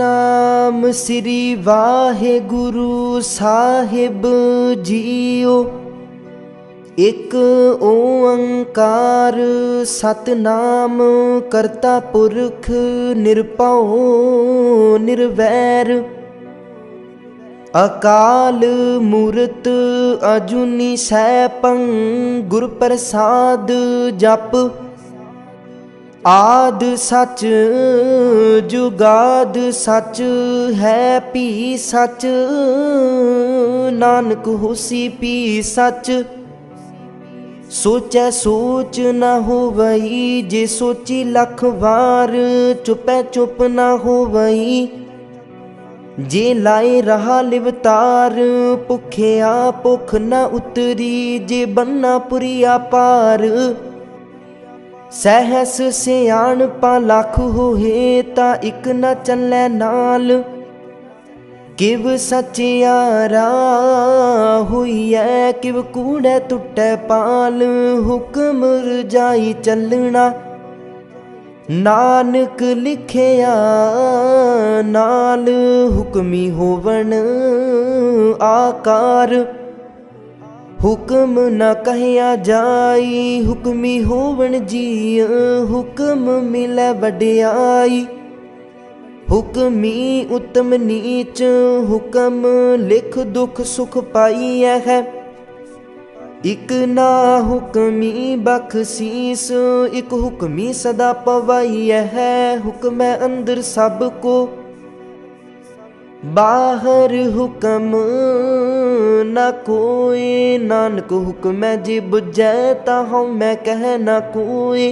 नाम श्री वाहेगुरु साहिब जीओ। एक ओंकार सतनाम करता पुरख निरभउ निर्वैर। अकाल मूरत अजूनी सैभं गुर प्रसाद जप। आद सच जुगाद सच है भी सच। नानक होसी भी सच। सोचै सोच न होवई जे सोची लख वार। चुपै चुप न होवई जे लाए रहा लिवतार। भुखिया भुख न उतरी जे बन्ना पुरिया पार। सहस सियाणपा लख होए ता इक न चलै नाल। किव सचियारा होइए किव कूड़े टुटै पाल। हुक्म रजाई चलना नानक लिखिया नाल। हुक्मी होवन आकार हुक्म न कहया जाई। हुक्मी होवन जी हुक्म मिलै वड्याई। हुक्मी उत्तम नीच हुक्म लिख दुख सुख पाईऐ है। इक ना हुक्मी बख्शीस इक हुक्मी सदा पवाईऐ है। हुक्म अंदर सब को बाहर हुक्म न कोई। नानक हुक्म जे बुझै ता हऊँ मैं कह न कोई।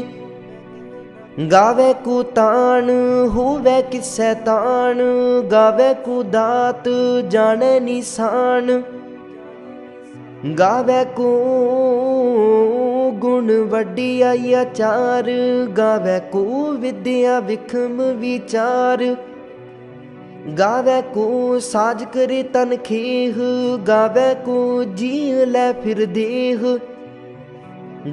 गावे को तान होवे किसै तान। गावे को दात जाने निशान। गावे को गुण वड्डियाई आचार। गावे को विद्या विखम विचार। गावे को साज करे तन खेह। गावे को जी लै फिर देह।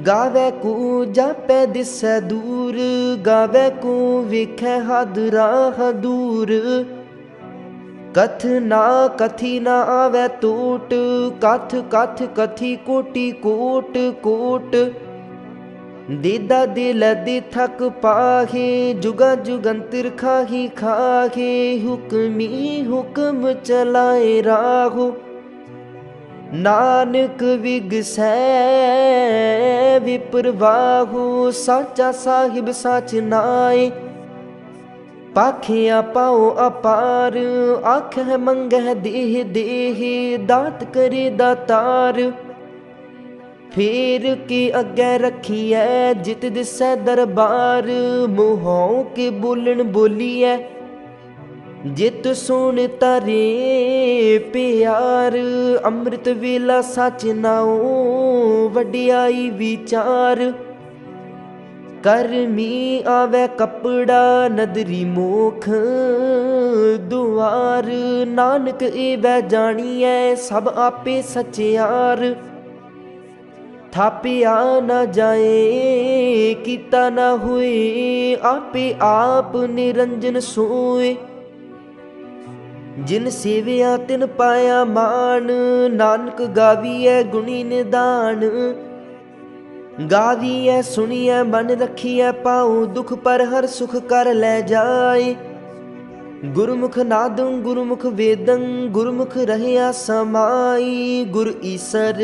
गावे को जापै दिसै दूर। गावे को वेखै हद राह दूर। कथ ना कथी ना आवे टोट। कथ कथ कथी कोटि कोट कोट। देदा दिल दे थक पाहे जुगा जुगंतर खाही खाहे। हुक्मी हुक्म चलाए राहो नानक विगसै विप्रवाहो। साचा साहिब साच नाए पाखिया पाओ अपार। आखै मंगै देह देह दात करे दातार। फेर के अग्गै रखिए जित दिसै दरबार। मुँहों के बोलन बोलिए जित सुन तारे प्यार। अमृत वेला सच नाओ वड्याई विचार। करमी आवे कपड़ा नदरी मोख दुआर। नानक एवै जानिए सब आपे सचियार। थापिया न जाए किता न हुए आपे आप निरंजन सोए। जिन सेविया तिन पाया मान। नानक गावीऐ गुणी निदान। गावीऐ सुनिए मन रखिए पाऊँ दुख पर हर सुख कर लै जाए। गुरमुख नादं गुरमुख वेदं गुरमुख रहया समाई। गुर ईसर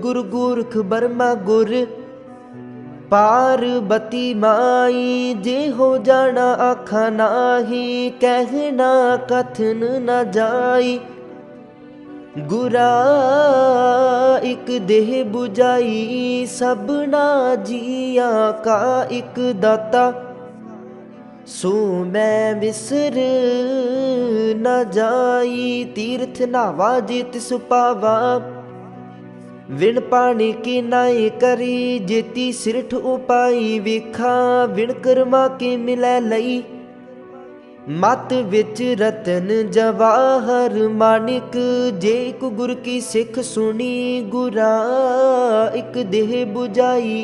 गुर गोरख बर्मा गुर पार्वती माई। जे हो जाना आखा नाही कहना कथन न जाई। गुरा एक देह बुझाई सबना जिया का एक दाता। सो मैं विसर न जाई तीर्थ नावा जे तिस पावा। विण पानी के नाए करी जेती सिरठ उपाई वेखा। विण कर्मा के मिलै लई मत विच रतन जवाहर मानिक। जे एक गुर की सिख सुनी गुरा एक देह बुझाई।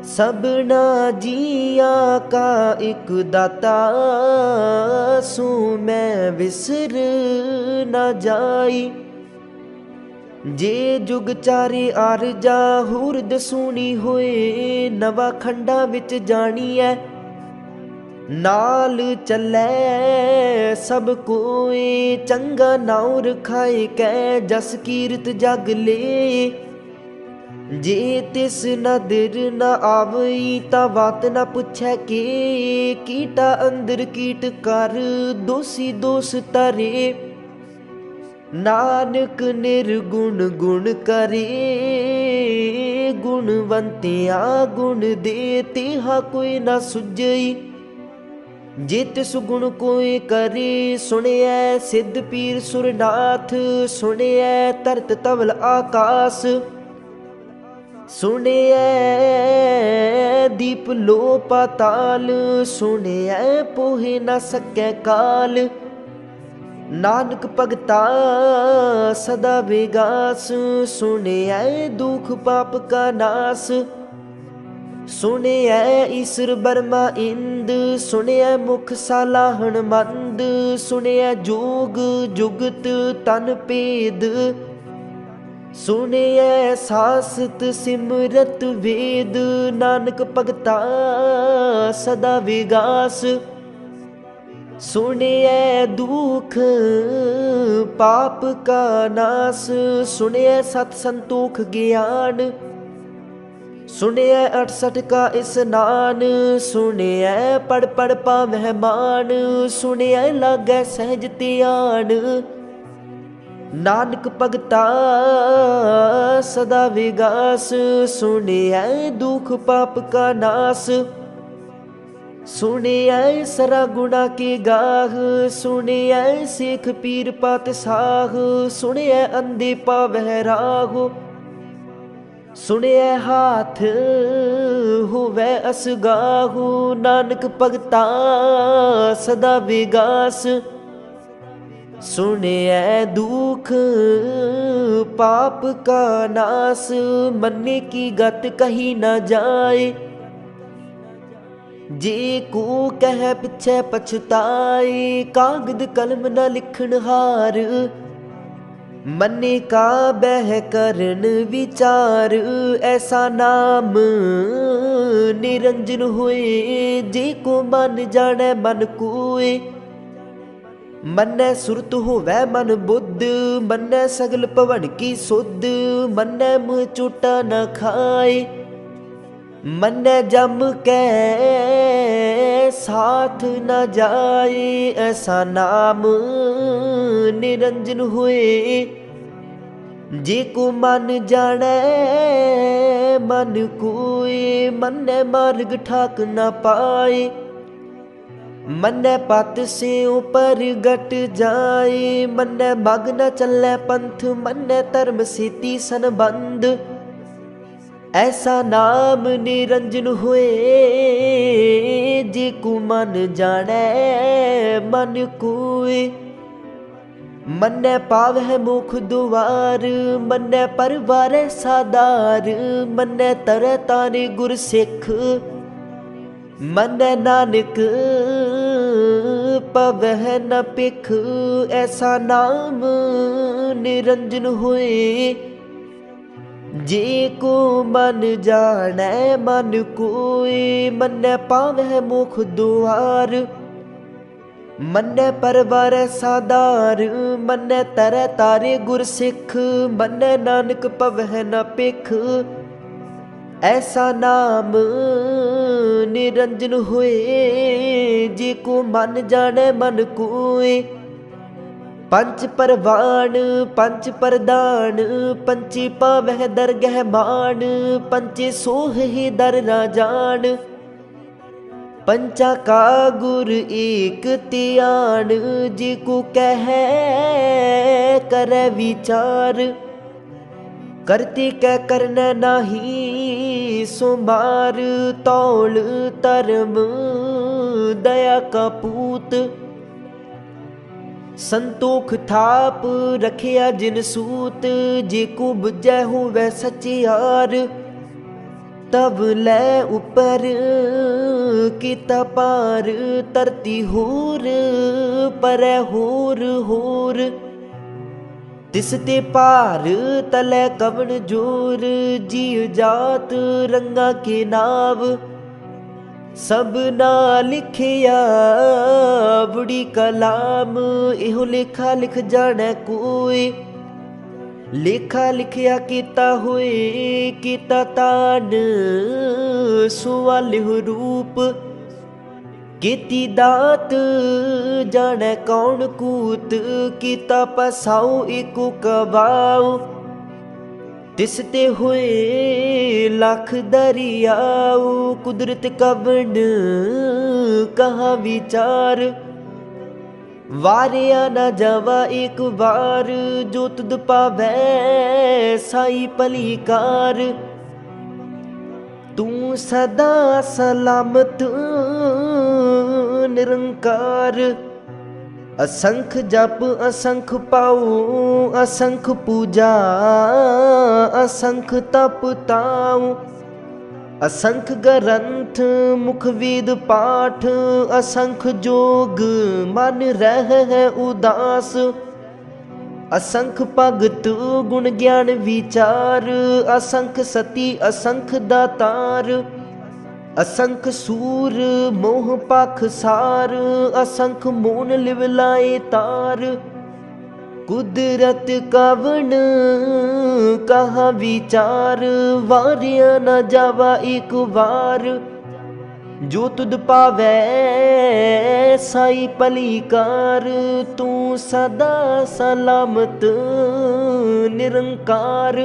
सबना जिया का एक दाता, सो मैं विसर न जाई। जे जुग चारे आरजा हुरद सुनी होए, नवा खंडा विच जानी है। नाल चलै सब कोई, चंगा नाउं रखाए कै जस कीरत जग ले। जे तिस नदर न आवई ता बात न पुछै के, कीटा अंदर कीट कर दोषी दोष तरे। नानक निर्गुण गुण करे, गुणवंतिया गुण दे तिहा कोई न सुझई। जे तिस गुण कोई करे, सुनिए सिद्ध पीर सुरनाथ। सुनिए धरत तवल आकाश, सुनिए दीप लो पाताल। सुनिए पोहे न सकै काल, नानक भगता सदा विगास। सुनिए दुख पाप का नाश, सुनिए ईश्वर बर्मा इंद। सुनिए मुख सालाहन मंद, सुनिए जोग जुगत तन भेद। सुनिए सासत सिमरत वेद, नानक भगता सदा विगास। सुनिए दुख पाप का नाश, सुनिए सत संतोख ज्ञान। सुनिए 68 का स्नान, सुनिए पढ़ पढ़ पावै मान। सुनिए लागै सहज ध्यान, नानक भगता सदा विगास। सुनिए दुख पाप का नाश, सुनिए सरा गुणा के गाह। सुनिए सिख पीर पातशाह, सुनिए अंधे पावै राह। सुनिए हाथ होवै असगाहु, नानक भगता सदा विगास। सुनिए दुख पाप का नाश, मन्ने की गत कही न जाए। जे को कह पिछे पछताए, कागद कलम न लिखन हार। मन्ने का बह करन विचार, ऐसा नाम निरंजन होए। जे को मन जाने मन कोय, मन्ने सुरत होवै मन बुद्ध। मन्ने सगल भवन की सुध, मन्ने मुँह चोटा न खाए। मन्ने जम के साथ न जाए, ऐसा नाम निरंजन होए। जे को मन जाने मन कोय, मन्ने मार्ग ठाक न पाए। मन्ने पत से ऊपर गट जाए, मन्ने मग न चलै पंथ। मन्ने धर्म सेती संबंध, ऐसा नाम निरंजन होए। जे को मन जाने मन कोय, मन्ने पावै मुख दुआर। मन्ने परवारै सादार, मन्ने तरह तारे गुर सिख। मन्ने नानक पवै न पिख, ऐसा नाम निरंजन होए। जे को मन जाने मन कोय, मन्ने पावै मुख दुआर। मन्ने परवारै सादार, मन्ने तरह तारे गुर सिख। मन्ने नानक पवै न पिख, ऐसा नाम निरंजन होए। जे को मन जाने मन कोय, पंच परवान पंच प्रदान। पंचे पावै दरगह मान, पंचे सोह ही दर ना जान। पंचा का गुर एक त्यान, जे को कह करे विचार। करते कै करना नाही सुमार, तौल धर्म दया का पूत। संतोख थाप रखिया जिन सूत, जे को बुझै होवै सचियार। तब लै उपर किता पार, धरती होर परै होर होर। तिस ते पार तलै कवन जोर, जीव जात रंगा के नाव। सब ना लिखिया बुढ़ी कलाम, इहो लेखा लिख जाने कोई। लेखा लिखिया कीता होए कीता तान, सुवालिह रूप कीती दात। जाने कौन कूत, कीता पसाओ एको कबाओ। तिस ते होए लख दरियाओ, कुदरत कवन कहा विचार। वारिया न जावा एक बार, जो तुद पावै साई पलीकार। तू सदा सलामत निरंकार। असंख जप असंख पाओ, असंख पूजा असंख तप ताओ। असंख ग्रंथ मुख वेद पाठ, असंख जोग मन रह है उदास। असंख भगत गुण ज्ञान विचार, असंख सती असंख दातार। असंख सूर मोह पाख सार, असंख मोन लिवलाए तार। कुदरत कवन कहा विचार, वारिया न जावा एक बार। जो तुद पावै साई पलीकार, तू सदा सलामत निरंकार।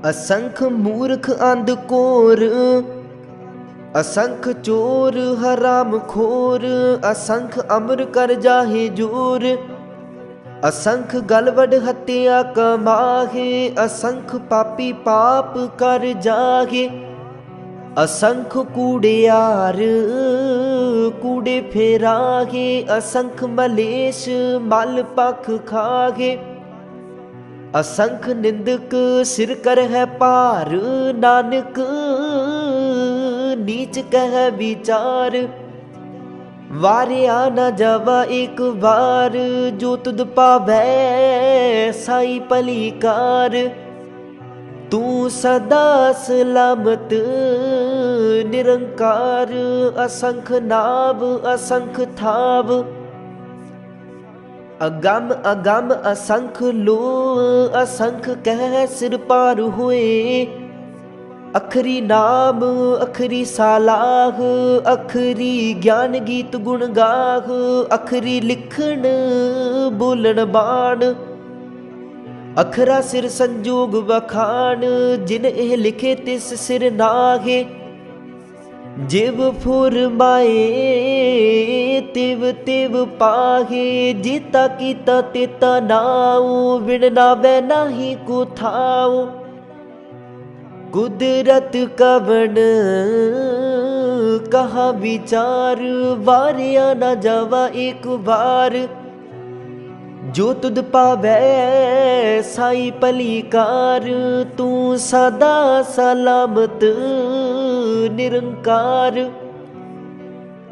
असंख मूर्ख अंधकोर, असंख चोर हराम खोर। असंख अमर कर जाहे जोर, असंख गलवड हत्या कमाहे। असंख पापी पाप कर जाहे। असंख कूड़ियार कूड़े फेरागे, असंख मलेश मल पख खागे। असंख निंदक सिर कर है पार, नानक नीच कह विचार। वारिया न जावा एक बार, जो तुद पावै साई पलीकार। तू सदा सलामत निरंकार। असंख नाव असंख थाव, अगम अगम असंख लो। असंख कह सिर पार हुए, अखरी नाम अखरी सालाह। अखरी ज्ञान गीत गुण गाह, अखरी लिखण बोलन बाण। अखरा सिर संजोग बखान, जिन एह लिखे तिस सिर नाहे। जिव फुरमाए तिव तिव पाहे, जीता कीता तेता नाऊ। विण नावै नाही को थाऊ। कुदरत कवन कहा विचार, वारिया न जावा एक बार। जो तुद पावै साई पलीकार, तू सदा सलामत निरंकार।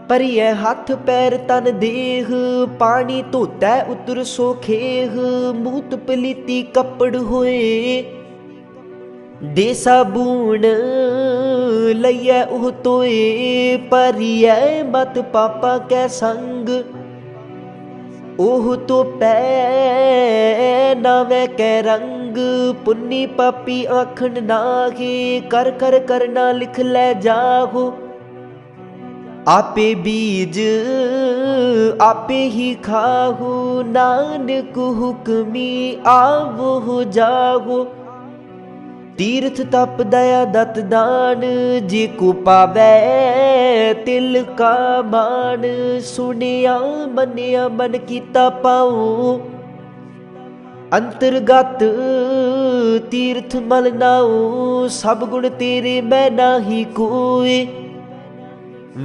परियै हथ पैर तन देह, पानी धोतै उतर सोखेह। मूत पलीती कपड़ होए, दे साबून लइयै ओह तोए। परियै मत पापा कै संग, ओह तो पै नावै कै रंग। पुन्नी पापी आखन नाहे, कर कर करना लिख लै जाहो। आपे बीज आपे ही खाहु, नानक हुक्मी आवो जाहो। तीर्थ तप दया दत दान, जे को पावै तिल का मान। सुनिया मनिया मन कीता पाओ, अंतर्गत तीर्थ मल नाओ। सब गुण तेरे मैं नाही कोय,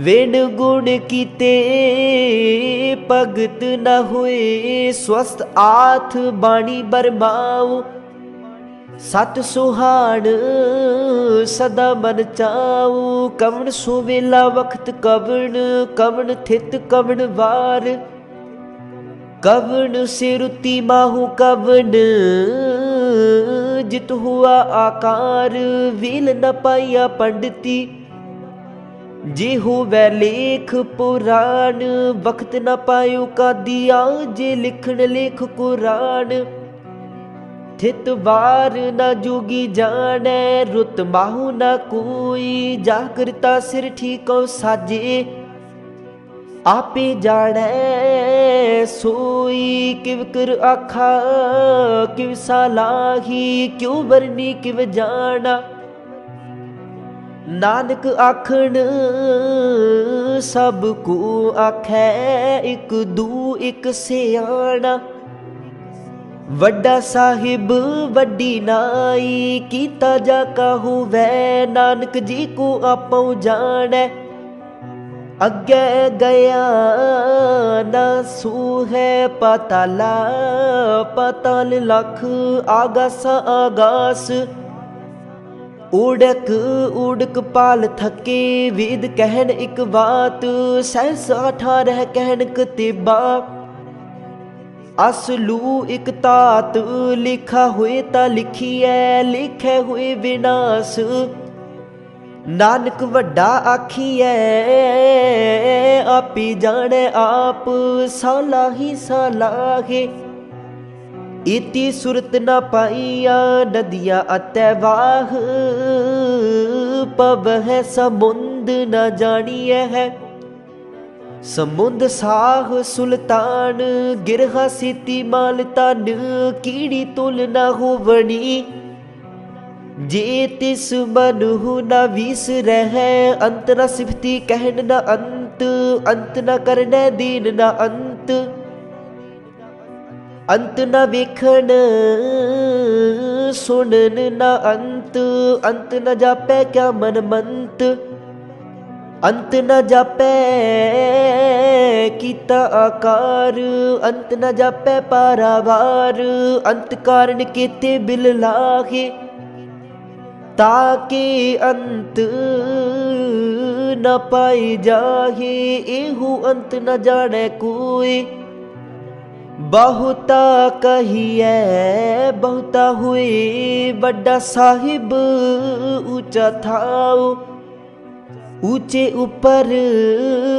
विण गुण कीते भगत न होए। स्वस्थ आथ बाणी बरमाओ, सत सुहाड़ सदा मन चाऊ, कवन सुवेला वक्त कवन, कवन थित कवन वार, कवन से रुति माहू कवन जित हुआ आकार, वील न पाइया पंडिती जे होवै लेख पुराण, वक्त न पायो का दिया जे लिखण लेख कुरान, थित वार न जोगी जाने, रुत माहू न कोई, जागरता सिर ठीकों साजे, आपे जाने सोई, किव कर आखा किव सालाही, क्यों बरनी किव जाना, नानक आखण सब को आखै, एक दू एक सियाणा, वड्डा साहिब वड्डी नाई, कीता जा कहूँ वै, नानक जी को आपो जानै, अगे गया न सू है पाताला, पाताल लख आगास आगास, उड़क उड़क पाल थके, वेद कहन एक बात, सहस 18 कहन कतेबा, असलू एक तात, लिखा हुए ता लिखिए, लिखे हुए विनाश, नानक वड्डा आखिए, आपी जाने आप, सालाही सालाहे, इति सुरत न पाइया, नदिया अतैवाह, पब है समुंद न जानिए है, समुंद साह सुल्तान, गिरहा सीती माल तन, कीड़ी तुल न होवनी, जे तिस मनहु न वीस रह, अंत न सिफती कहन न अंत, अंत न करने दीन न अंत, अंत न वेखण सुनन न अंत, अंत न जापै क्या मन मंत, अंत न जापै कीता आकार, अंत न जापै पारावार, अंत कारण केते बिल लागे, ताके अंत न पाई जाहे, एहू अंत न जाने कोई, बहुता कहिए बहुता हुए, बड़ा साहिब ऊंचा थाओ, ऊंचे ऊपर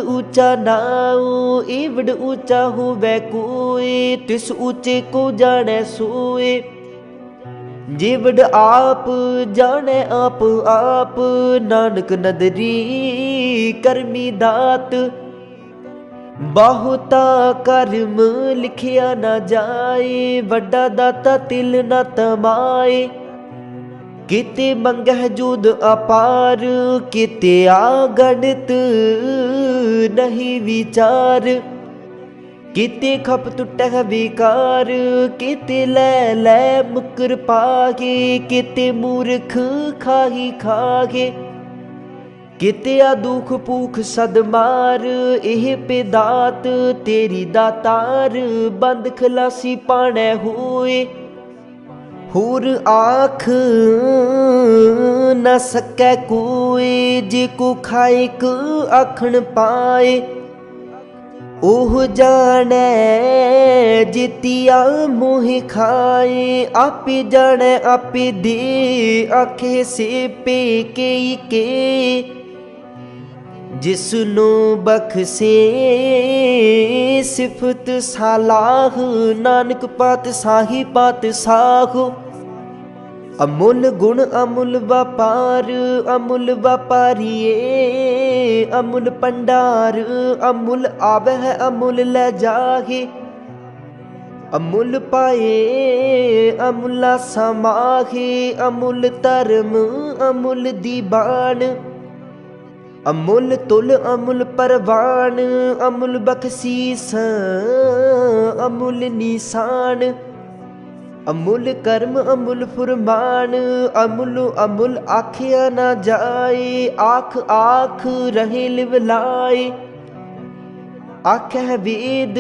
ऊंचा नाओ, एवड ऊंचा होवे कोई, तिस ऊंचे को जाने सोए, जेवड आप जाने आप आप, नानक नदरी करमी दात, बहुता कर्म लिखिया न जाए, वड्डा दाता तिल न तमाए, किते मंगह जुद अपार, किते आगणित नहीं विचार, किते खप टुटह विकार, किते लै लै मुकर पागे, किते मूर्ख खाही खागे, किते आ दुख भूख सदमार, एह पेदात तेरी दातार, बंद खलासी पाने होए, होर आख न सकै कोई, जे को खाइक आखण पाए, ओह जाने जितिया मोह खाए, आपे जाने आपे दे, आखे से पे के, जिसनो बख्शे सिफत सालाह, नानक पात साही पात साह, अमुल गुण अमुल व्यापार, अमुल व्यापारिये अमुल पंडार, अमुल आवे है अमुल ले जाहे, अमुल पाए अमुला समाहे, अमुल धर्म अमुल दीवान, अमुल तुल अमुल परवान, अमुल बख्शीस अमुल निशान, अमुल कर्म अमुल फुरमान, अमुल अमुल आखिया न जाए, आख आख रहे लिवलाए, आखै वेद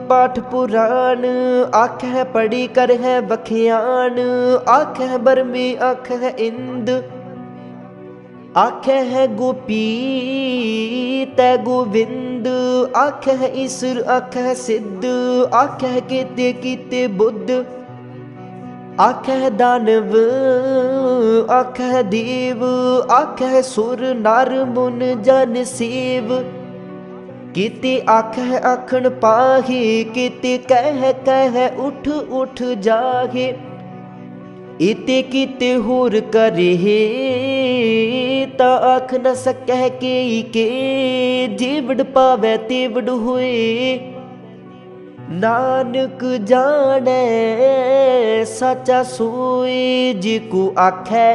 पाठ पुराण, आखै पढ़ी कर है बखियान, आखै बरमे आखै इंद, आखै है गोपी तै गोविंद, आखै है ईश्वर आखै है सिद्ध, आखै है केते कीते बुद्ध, आखै है दानव आखै है देव, आखै है सुर नर मुन जन सेव, केते आखै है आखण पाहे, केते कह उठ उठ जाहे, इते कीते होर करे ता आख न सकह के जेवड़ पावै तेवड़ होए, नानक जाने साचा सोए, जिको आखै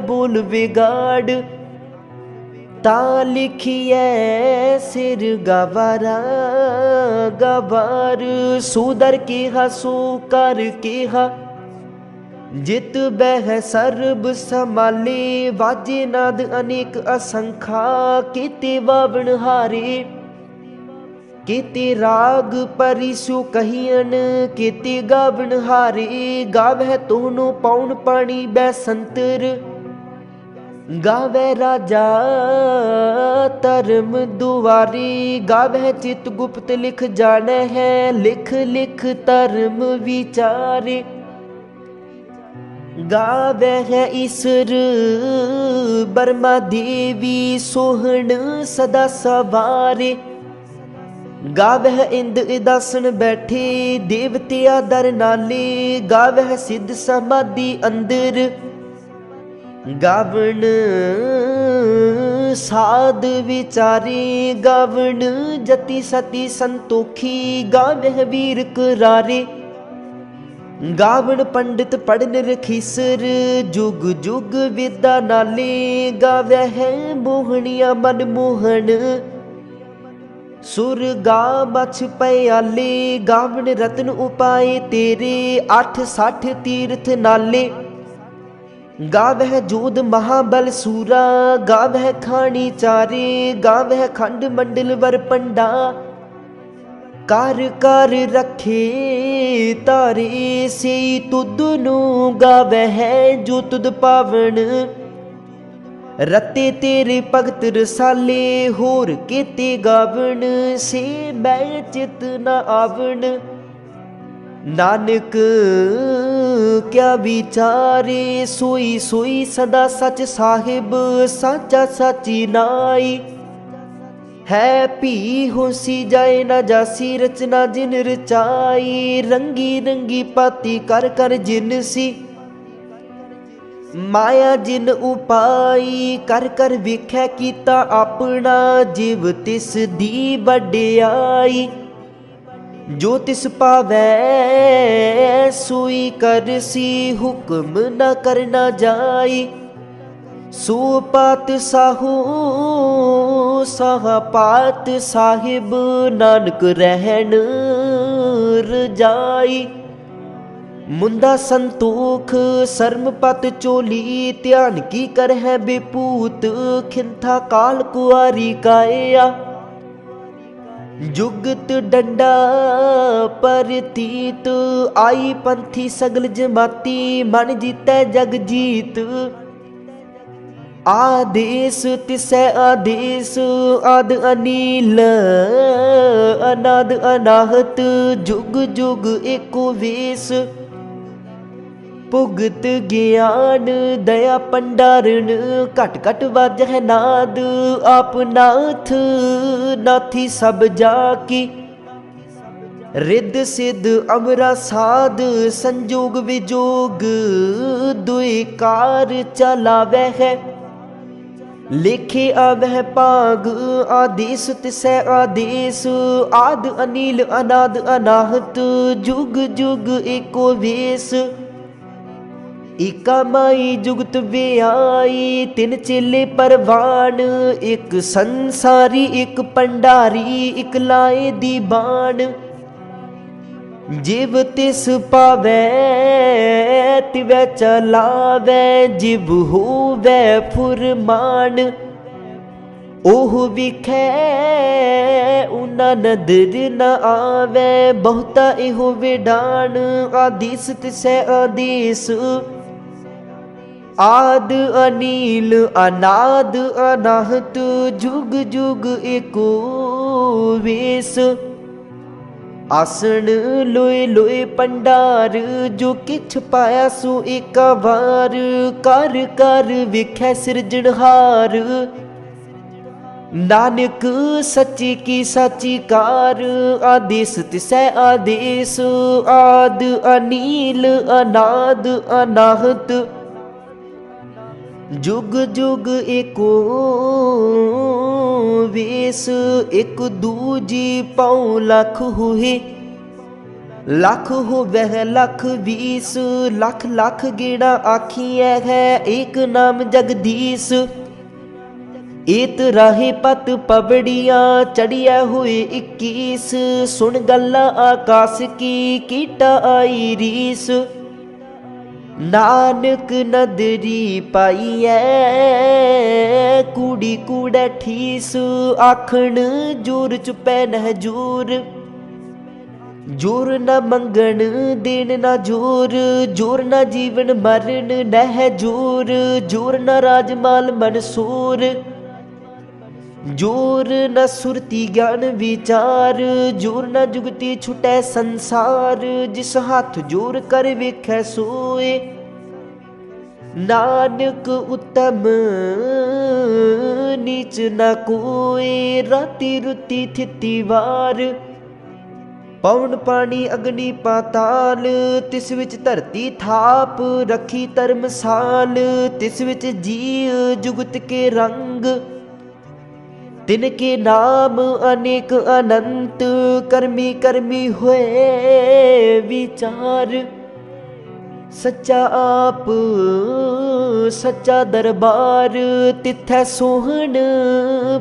बोल बिगाड़, ता लिखिए सिर गवारा गवार, सुदर केहा सो कर केहा, जित बह सर्ब समाले, वाजे नाद अनेक असंखा, केते वावण हारे, केते राग परिसु कहियन, केते गावण हारे, गावै तोहनो पौन पानी बैसंतर, गावै राजा धर्म दुआरे, गावै चित गुप्त लिख जाने है, लिख लिख धर्म विचारे, गावै है ईश्वर बर्मा देवी सोहन सदा सवारे, गावै है इंद इदासन बैठे देवतिया दर नाले, गावै है सिद्ध समाधि अंदर, गावण साध विचारे, गावण जति सती संतोखी, गावै है वीर करारे, गावण पंडित पढ़न रखीसर, जुग जुग विद्या नाले, गावै है मोहनिया मन मोहन, सुर गा मछ पयाले, गावण रतन उपाय तेरे, 860 तीर्थ नाले, गावै जोध महाबल सूरा, गावै खानी चारे, गावै खंड मंडल वर पंडा, कर कर रखे तारे, से तुद नू गावै है जो तुद पावण, रते तेरे भगत रसाले, होर केते गावण, से मैं चित न आवण, नानक क्या विचारे, सोई सोई सदा सच साहिब, साचा साची नाई, है पी होसी जाए न जासी, रचना जिन रचाई, रंगी रंगी पाती कर कर जिनसी, माया जिन उपाई, कर कर विखै कीता अपना, जिव तिस दी वड्याई, जो तिस पावै सोई करसी, हुक्म न करना जाई, सो पात साहू साहा पात साहिब, नानक रहन रजाई, मुंदा संतोख शर्म पत चोली, ध्यान की कर है बेपूत, खिंथा काल कुआरी काया, जुगत डंडा परतीत, आई पंथी सगल जमाती, मन जीतै जग जीत, आदेश तिसै आदेश, आद अनील अनाद अनाहत, जुग जुग एको वेश, भुगत ज्ञान दया पंडारण, घट घट वाजह नाद, आप नाथ नाथी सब जाकी, रिद सिद्ध अमरा साध, संजोग विजोग दुई कार चलावै है, लेखे आवह पाग आदेश तिसै आदेश, आद अनील अनाद अनाहत, जुग जुग एको वेश, एका माई जुगत व्याई, तिन चेले परवान, एक संसारी एक पंडारी, एक लाए दी बाण, जिव तिस पावै तिवै चलावै, जिव होवै फुरमान, ओह विखै उना नदर न आवे, बहुता इहो विडान आदेश तिसै आदेश। आद अनील अनाद अनाहत, जुग जुग एको वेश। आसन लोए लोए पंडार, जो किछ पाया सो एका वार। कर कर विखै सिरजनहार, नानक सच्ची की साची कार। आदेश तिसै आदेश, आद अनील अनाद अनाहत, जुग जुग एको वेश। एक दूजी पाँव लख हुए, लख हो वह लख बीस। लख लख गेड़ा आखिए है, एक नाम जगदीश। एत राहे पत पबड़िया, चढ़िया हुए 21। सुन गल्ला आकाश की, कीटा आई रीस। नानक नदरी पाईऐ, कूड़ी कूड़ै ठीस। आखण जोर चुपै नह जोर, जोर न मंगण देन न जोर। जोर न जीवन मरण नह जोर, जोर न राजमाल मनसूर। जोर न सुरती ज्ञान विचार, जोर न जुगती छुटै संसार। जिस हाथ जोर कर वेखै सोए, नानक उत्तम नीच न कोय। राति रुति थिति वार, पवन पानी अग्नि पाताल। तिस विच धरती थाप, रखी धर्मसाल। तिस विच जीव जुगत के रंग, तिनके नाम अनेक अनंत। कर्मी कर्मी हुए विचार, सच्चा आप सच्चा दरबार। तिथै सोहन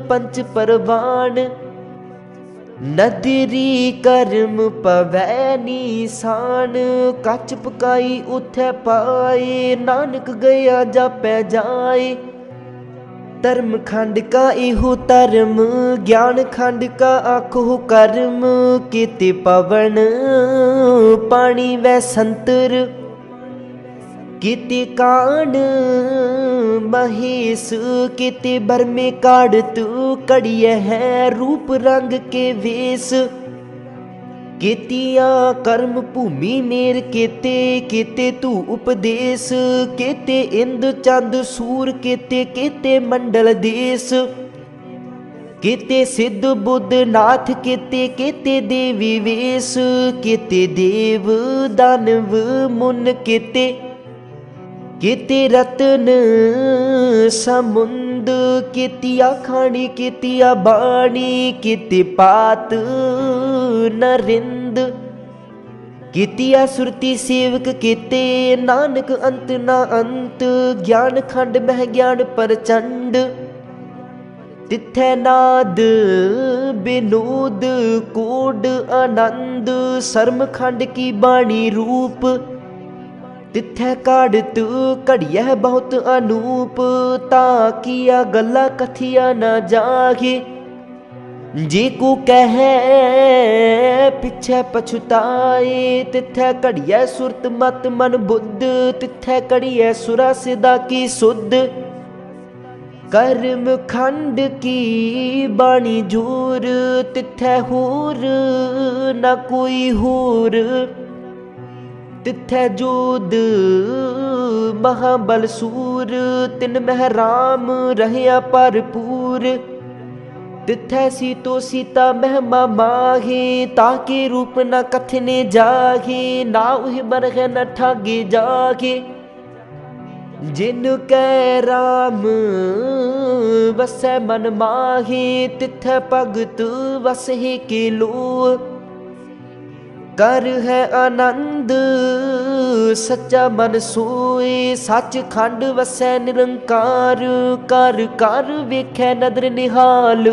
पंच परवान, नदरी कर्म पवै निशान। कच पकाई उथै पाए, नानक गया जापै जाए। धर्म खंड का इहो धर्म, ज्ञान खंड का आखो कर्म। केते पवन पानी वै संतर, केते कान महेश। केते बरमे काढ़त कड़िय है, रूप रंग के वेश। केतिया कर्म भूमि मेर केते, केते तू उपदेश। केते इंद चंद सूर केते, केते मंडल देश। केते सिद्ध बुद्ध नाथ केते, केते देवी वेश। केते देव दानव मुन केते, केते रतन समुंद। केतिया खानी केतिया बाणी, केते पात नरिंद। केतिया सुरती सेवक केते, नानक अंत ना अंत। ज्ञान खंड मह ज्ञान प्रचंड, तिथै नाद विनोद कोड आनंद। शर्म खंड की बाणी रूप, तिथै काढ़त घड़िया बहुत अनूप। ता किया गल्ला कथिया न जागे, जे को कहे पिछै पछुताए। तिथै घड़िया सुरत मत मन बुद्ध, तिथै घड़िया सुरा सिदा की सुध। कर्म खंड की बाणी जोर, तिथै होर न कोई होर। तिथै जोध महाबल सूर, तिन मह राम रहया भरपूर। तिथै सीतो सीता महिमा माहे, ताके रूप न कथने जागे। ना उह बरह न ठागे जागे, जिन कै राम वसै मन माहे। तिथै भगत वसहे के लो, कर है आनंद सच्चा मन सोए। सच खंड वसै निरंकार, कर कर वेखै नदर निहाल।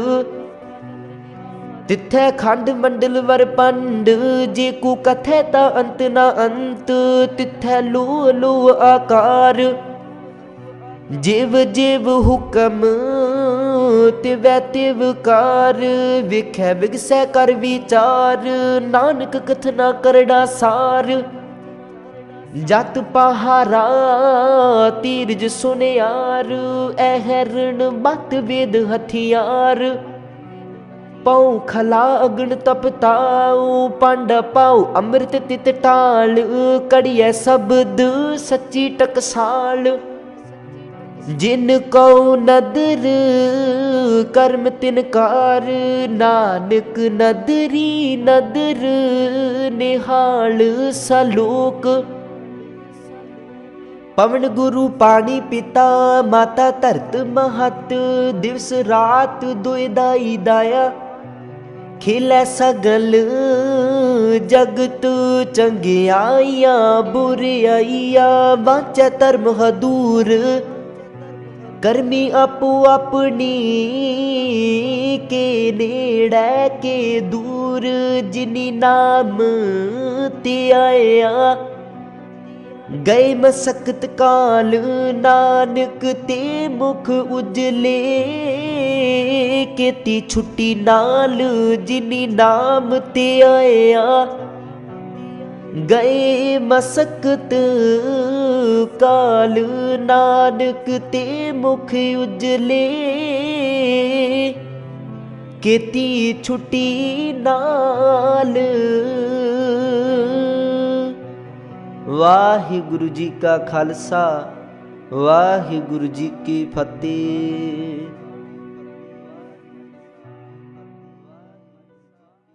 तिथै खंड मंडल वर पंड, जे को कथै ता अंत ना अंत। तिथै लो लो आकार, जिव जिव हुक्म तिवै तिवकार वेखै बिगसै कर विचार नानक कथना करड़ा सार जत पहारा तीरज सुनियार ऐहरण बत वेद हथियार पाऊ खला अग्न तपताऊ पांडा पाऊ अमृत तित टाल कड़िया शब्द सच्ची टकसाल जिन को नदर कर्म तिनकार नानक नदरी नदर निहाल सलोक पवन गुरु पानी पिता माता धरत महत दिवस रात दुइदाई दाया खिलै सगल जगत चंगियाइया बुराइया वांचै धर्म हदूर करमी आपो अपनी के नेड़ै के दूर जिनी नाम ते आया गए मसकत काल नानक ते मुख उजले केती छुट्टी नाल जिनी नाम ते आया गए मसकत काल नानक ते मुख उजले केती छुट्टी नाल। वाहिगुरु जी का खालसा वाहिगुरु जी की फतेह।